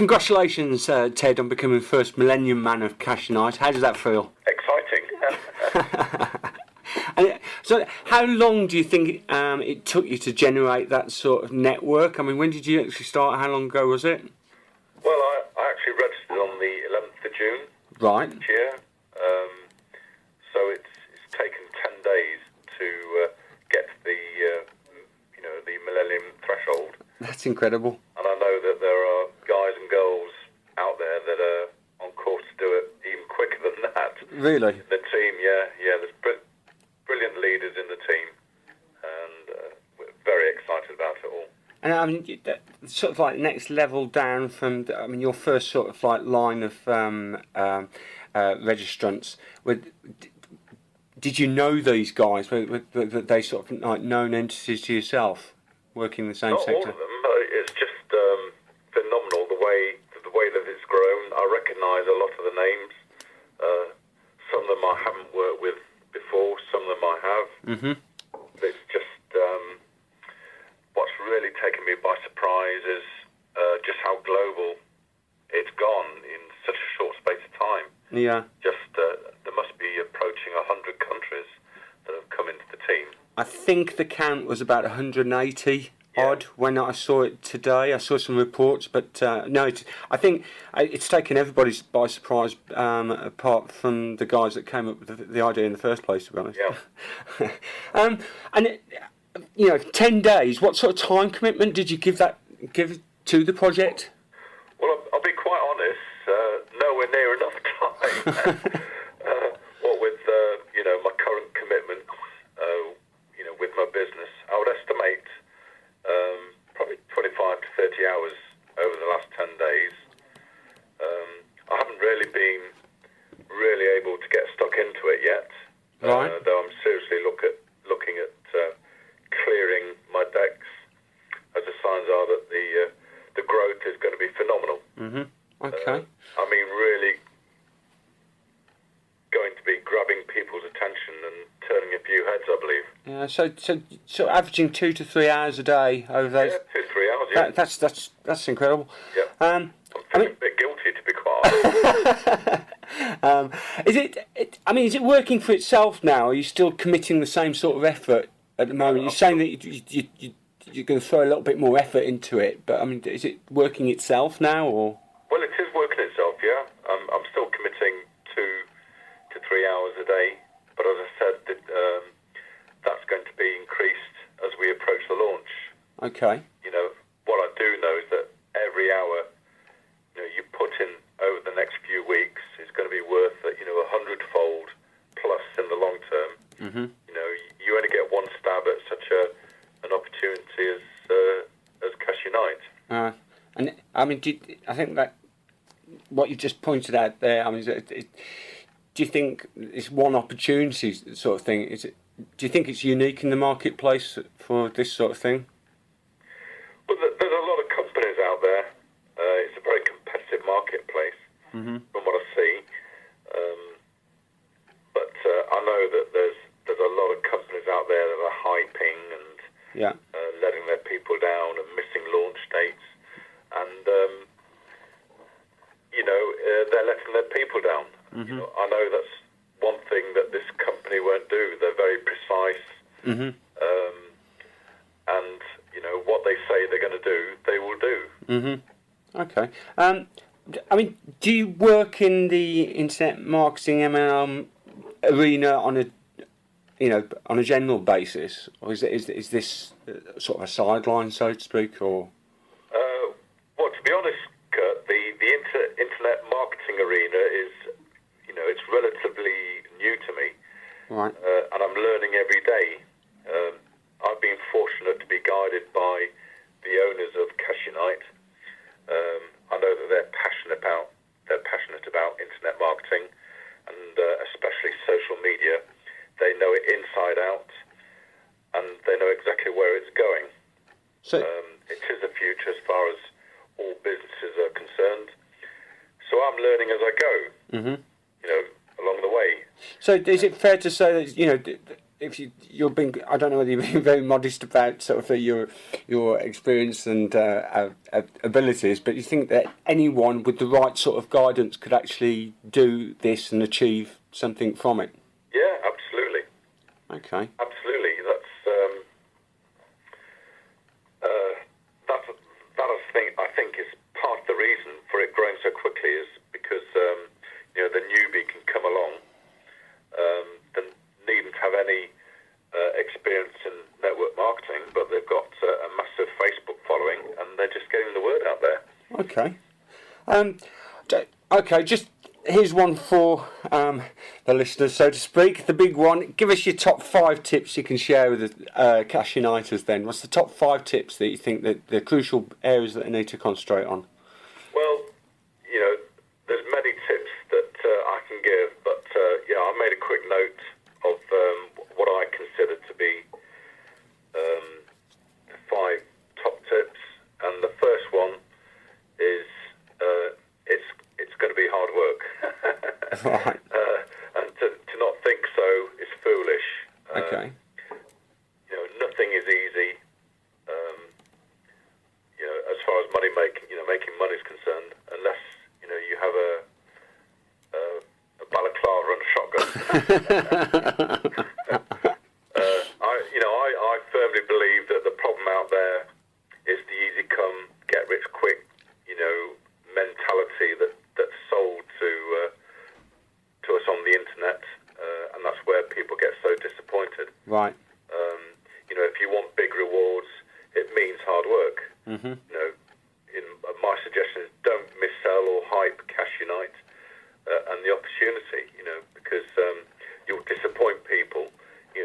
congratulations, Ted, on becoming the first Millennium Man of CashUnite. How does that feel? Exciting. And so, how long do you think it took you to generate that sort of network? I mean, when did you actually start? How long ago was it? Well, I actually registered on the 11th of June Right. this year. So it's taken 10 days to get to the Millennium threshold. That's incredible. And I know that there are guys and girls out there that are on course to do it even quicker than that. Really? The team, yeah. There's brilliant leaders in the team, and we're very excited about it all. And I mean, sort of like next level down from, your first sort of like line of registrants. Did you know these guys? Were they sort of like known entities to yourself, working in the same Not sector? all of them. It's just phenomenal the way that it's grown. I recognise a lot of the names. Some of them I haven't worked with before. Some of them I have. Mm-hmm. It's just what's really taken me by surprise is just how global it's gone in such a short space of time. Yeah. Just there must be approaching 100 countries that have come into the team. I think the count was about 180 odd when I saw it today. I saw some reports, but no, I think it's taken everybody by surprise, apart from the guys that came up with the idea in the first place, to be honest. Yeah. And 10 days. What sort of time commitment did you give to the project? Well, I'll be quite honest. Nowhere near enough time. What with my current commitment, with my business, I would estimate probably 25 to 30 hours over the last 10 days. I haven't really been able to get stuck into it yet. Right. Though I'm seriously looking at clearing my decks, as the signs are that the growth is going to be phenomenal. Mm-hmm. Okay. Really going to be grabbing people's attention and turning a few heads, I believe. Yeah. So averaging 2 to 3 hours a day over those. Yeah, 2 to 3 hours. Yeah. That's incredible. Yeah. I'm feeling a bit guilty, to be quite honest. Is it working for itself now? Are you still committing the same sort of effort at the moment? You're saying that you're going to throw a little bit more effort into it, but is it working itself now, or? Well, it is working itself. Yeah. I'm still committing 2 to 3 hours a day, but as I said, that's going to be increased as we approach the launch. Okay. What I do know is that every hour you put in over the next few weeks is going to be worth 100-fold plus in the long term. Mm-hmm. You only get one stab at such an opportunity as CashUnite. I think that what you just pointed out there, do you think it's one opportunity sort of thing? Do you think it's unique in the marketplace for this sort of thing? Well, there's a lot of companies out there. It's a very competitive marketplace, mm-hmm. from what I see. But I know that there's a lot of companies out there that are hyping and letting their people down and missing launch dates, and they're letting their people down. Mm-hmm. I know that's one thing that this company won't do. They're very precise, mm-hmm. And what they say they're going to do, they will do. Mm-hmm. Okay. Do you work in the internet marketing M&M arena on a general basis, or is this sort of a sideline, so to speak, or? Well, to be honest, Kurt, the internet marketing arena is, it's relatively new to me, right? And I'm learning every day. I've been fortunate to be guided by the owners of CashUnite. I know that they're passionate about internet marketing, and especially social media. They know it inside out, and they know exactly where it's going. So it is the future as far as all businesses are concerned. So I'm learning as I go. mm-hmm. Along the way. So is it fair to say that if you're being, I don't know whether you're being very modest about sort of your experience and abilities, but you think that anyone with the right sort of guidance could actually do this and achieve something from it? Yeah, absolutely. Okay. Absolutely. I think is part of the reason for it growing so quickly is because the newbie can come along, that needn't have any experience in network marketing, but they've got a massive Facebook following, and they're just getting the word out there. Okay. Okay. Just here's one for the listeners, so to speak. The big one. Give us your top 5 tips you can share with the Cashuniters. Then, what's the top 5 tips that you think that the crucial areas that they need to concentrate on? Well, there's many tips that I can give, but I made a quick note of what I consider to be the 5 top tips, and the first one is it's going to be hard work. Right. And to not think so is foolish. Okay. Nothing is easy. As far as making money is concerned, unless you have a balaclava and a shotgun. I firmly believe that the problem out there is the easy come, get rich quick, mentality that's sold to us on the internet, and that's where people get so disappointed. Right. If you want big rewards, it means hard work. Mm-hmm. My suggestion is don't missell or hype CashUnite and the opportunity, because you'll disappoint people.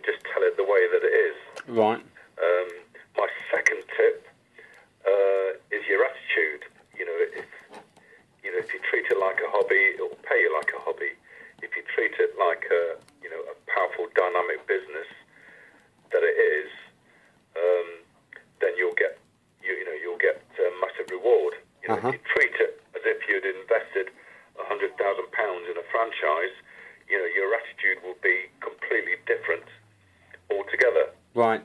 Just tell it the way that it is. Right. My second tip is your attitude. If you treat it like a hobby, it'll pay you like a hobby. If you treat it like a powerful, dynamic business that it is, then you'll get massive reward. Uh-huh. If you treat it as if you'd invested £100,000 in a franchise, your attitude will be completely different altogether. Right.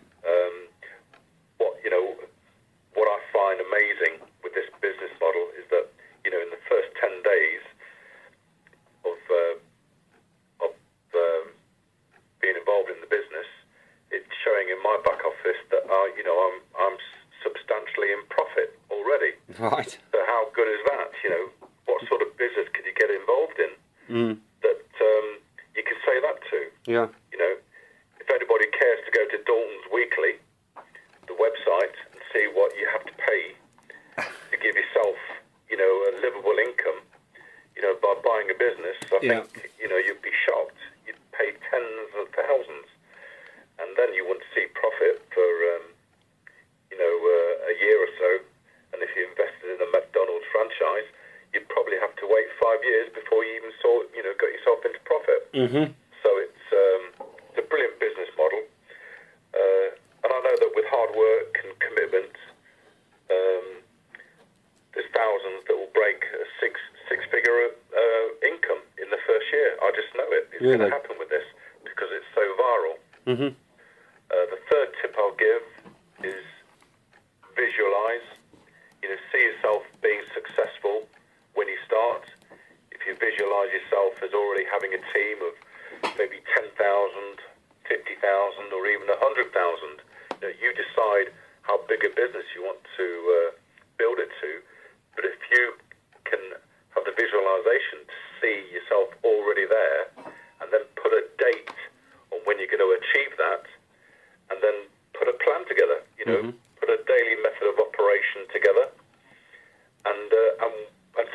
What I find amazing with this business model is that in the first 10 days of being involved in the business, it's showing in my back office that I'm substantially in profit already. Right. So how good is that? What sort of business could you get involved in that you can say that to? Yeah. If anybody cares to go to Dalton's Weekly, the website, and see what you have to pay to give yourself, a livable income, by buying a business, I think, you'd be shocked. You'd pay tens of thousands, and then you wouldn't see profit for, a year or so. And if you invested in a McDonald's franchise, you'd probably have to wait 5 years before you even got yourself into profit. Mm-hmm. So it's a brilliant business model. And I know that with hard work and commitment, there's thousands that will break a six-figure income in the first year. I just know it. It's Really? going to happen with this because it's so viral. Mm-hmm. The third tip I'll give is visualize. See yourself being successful when you start. If you visualize yourself as already having a team of maybe 10,000, 50,000, or even 100,000, you decide how big a business you want to build it to. But if you can have the visualization to see yourself already there, and then put a date on when you're going to achieve that, and then put a plan together, put a daily method of operation together, and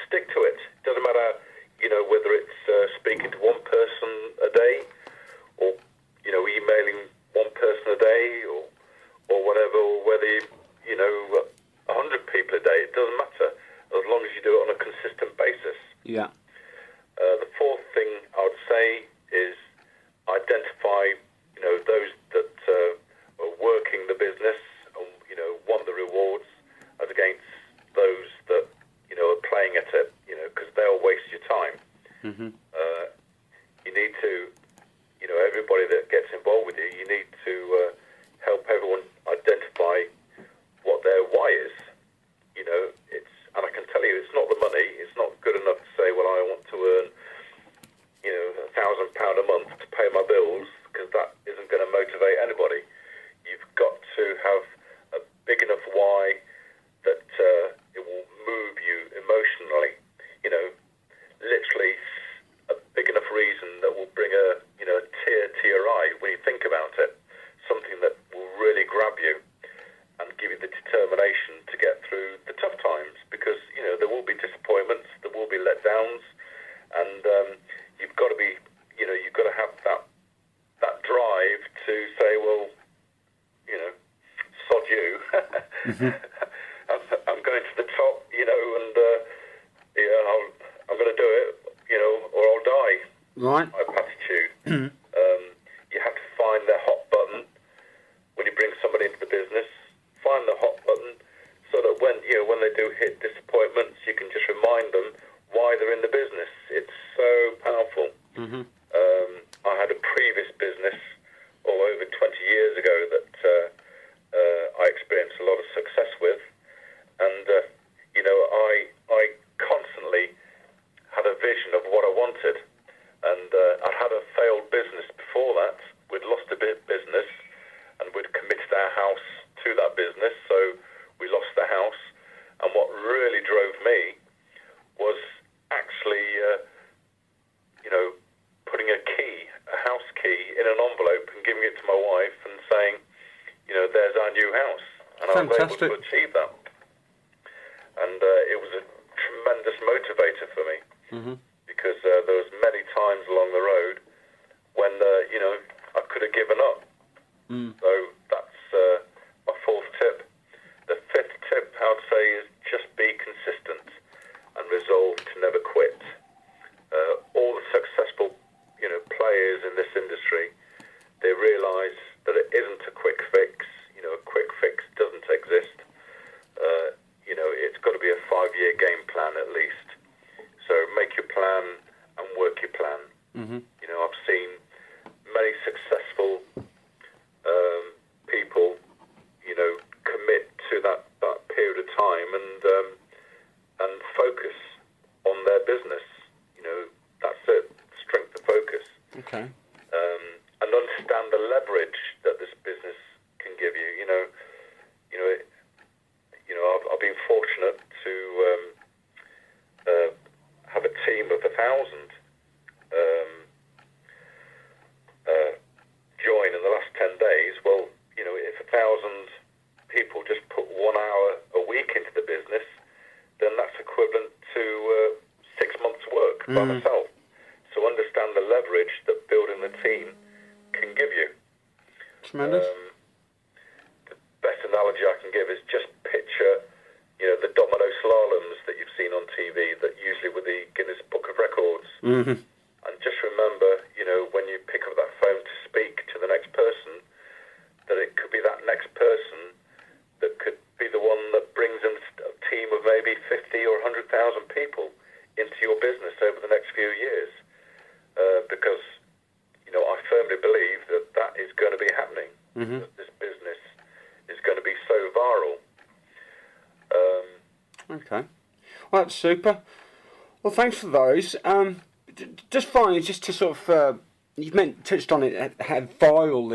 stick to it. Doesn't matter, whether it's speaking to one person a day, or emailing one person a day, or whatever, or whether 100 people a day. It doesn't matter as long as you do it on a consistent basis. Yeah. The fourth thing I would say is identify, those that are working the business and want the rewards as against those that are playing at it, because they'll waste your time. Mm-hmm. You need to, everybody that gets involved with you need I'm going to the top, and I'm going to do it, or I'll die. Right. Type attitude. You have to find the hot button when you bring somebody into the business. Find the hot button so that when they do hit disappointments, you can just remind them why they're in the business. It's so powerful. Mm-hmm. I had a previous business over 20 years ago that I experienced a lot of success with, and I constantly had a vision of what I wanted, and I'd had a failed business before that. We'd lost a bit of business, and we'd committed our house to that business, so we lost the house. And what really drove me was actually, putting a house key in an envelope and giving it to my wife and saying, there's our new house. And Fantastic. I was able to achieve that. And it was a tremendous motivator for me, because there was many times along the road when, I could have given up. So that's my fourth tip. The fifth tip, I would say, is just be consistent and resolve to never quit. All the successful, players in this industry, they realise that it isn't a quick fix. A quick fix doesn't exist. It's got to be a 5-year game plan at least. So make your plan and work your plan. I've seen many successful people, commit to that period of time and focus on their business. That's it. Strength of focus. Okay. And understand the leverage that this business can give you. I've been fortunate to have a team of 1,000 join in the last 10 days. Well, if 1,000 people just put 1 hour a week into the business, then that's equivalent to 6 months' work by myself. So understand the leverage that building the team can give you. Tremendous. The best analogy I can give is just picture, the domino slaloms that you've seen on TV that usually with the Guinness Book of Records. And just remember, when you pick up that phone to speak to the next person, that it could be that next person that could be the one that brings in a team of maybe 50 or 100,000 people into your business over the next few years. Because, I firmly believe that is going to be happening. That this business is going to be so viral. Okay. Well, that's super. Well, thanks for those. Just finally, just to sort of, you've touched on it, how viral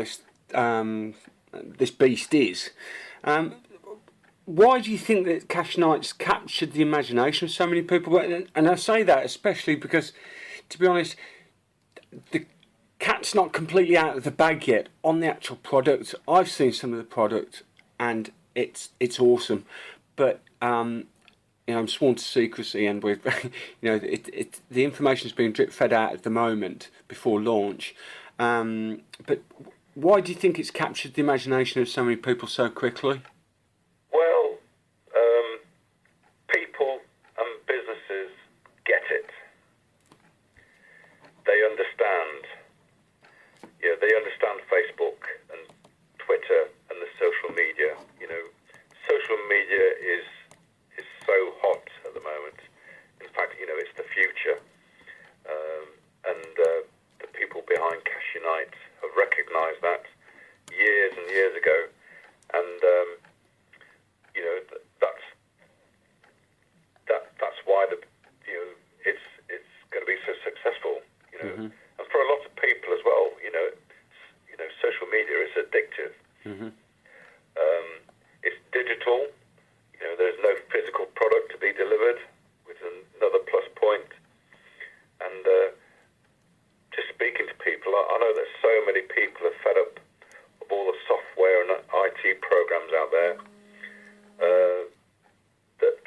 this beast is. Why do you think that CashUnite's captured the imagination of so many people? And I say that especially because, to be honest, the cat's not completely out of the bag yet on the actual product. I've seen some of the product, and it's awesome. But I'm sworn to secrecy, and we've the information is being drip fed out at the moment before launch. But why do you think it's captured the imagination of so many people so quickly? Well, people and businesses get it. They understand. They understand Facebook and Twitter and the social media. Social media is so hot at the moment. In fact, it's the future. And the people behind CashUnite have recognised that years and years ago. And that's why it's going to be so successful. And for a lot of people as well, social media is addictive. It's digital. There's no physical product to be delivered, which is another plus point. And just speaking to people, I know that so many people are fed up of all the software and IT programs out there that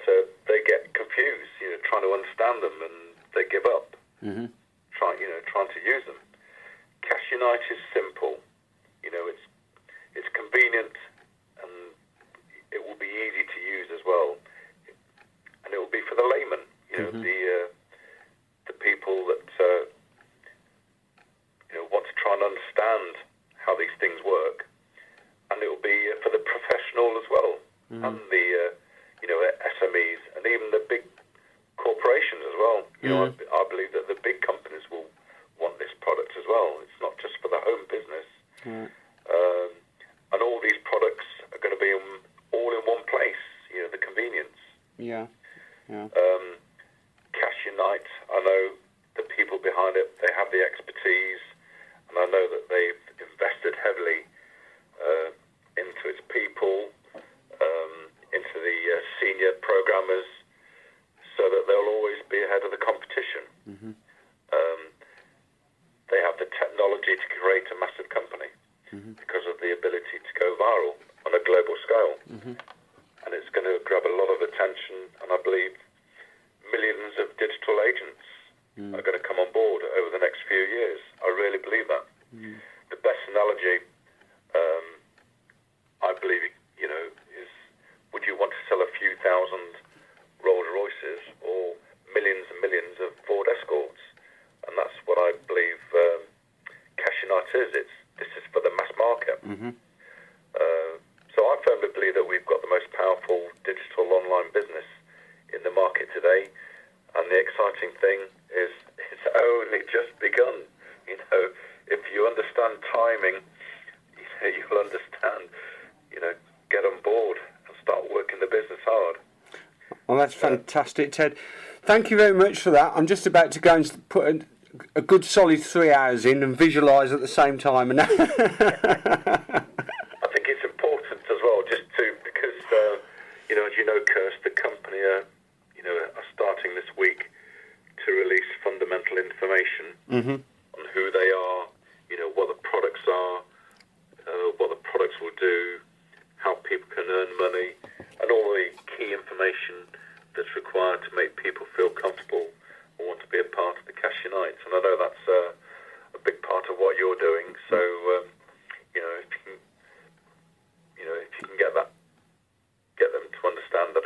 they get confused, trying to understand them, and they give up, trying to use them. CashUnite is simple. It's convenient, and it will be easy the people that want to try and understand how these things work, and it will be for the professional as well, and the SMEs, and even the big corporations as well. I believe that the big companies will want this product as well. It's not just for the home business. And all these products are going to be all in one place. The convenience. CashUnite, I know the people behind it, they have the expertise, and I know that they've invested heavily into its people, into the senior programmers, so that they'll always be ahead of the competition. They have the technology to create a massive company because of the ability to go viral on a global scale. And it's going to grab a lot of attention, and I believe millions of digital agents are going to come on board over the next few years. I really believe that. The best analogy, I believe, is, would you want to sell a few thousand Rolls Royces or millions and millions of Ford Escorts? And that's what I believe CashUnite is. This is for the mass market. So I firmly believe that we've got the most powerful digital online business in the market today, and the exciting thing is it's only just begun. If you understand timing, you'll understand. Get on board and start working the business hard. Well, that's fantastic, Ted. Thank you very much for that. I'm just about to go and put a good solid 3 hours in and visualise at the same time. And I think it's important as well, just because as you know, Kirst, the company are starting this week to release fundamental information on who they are, what the products are, what the products will do, how people can earn money, and all the key information that's required to make people feel comfortable or want to be a part of the CashUnite. And I know that's a big part of what you're doing. So if you can get them to understand that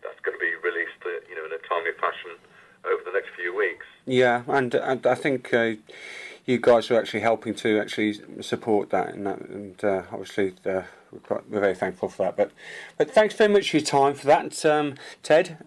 that's going to be released in a timely fashion over the next few weeks. Yeah, and I think you guys are actually helping to actually support that, and obviously we're very thankful for that. But thanks very much for your time for that, Ted.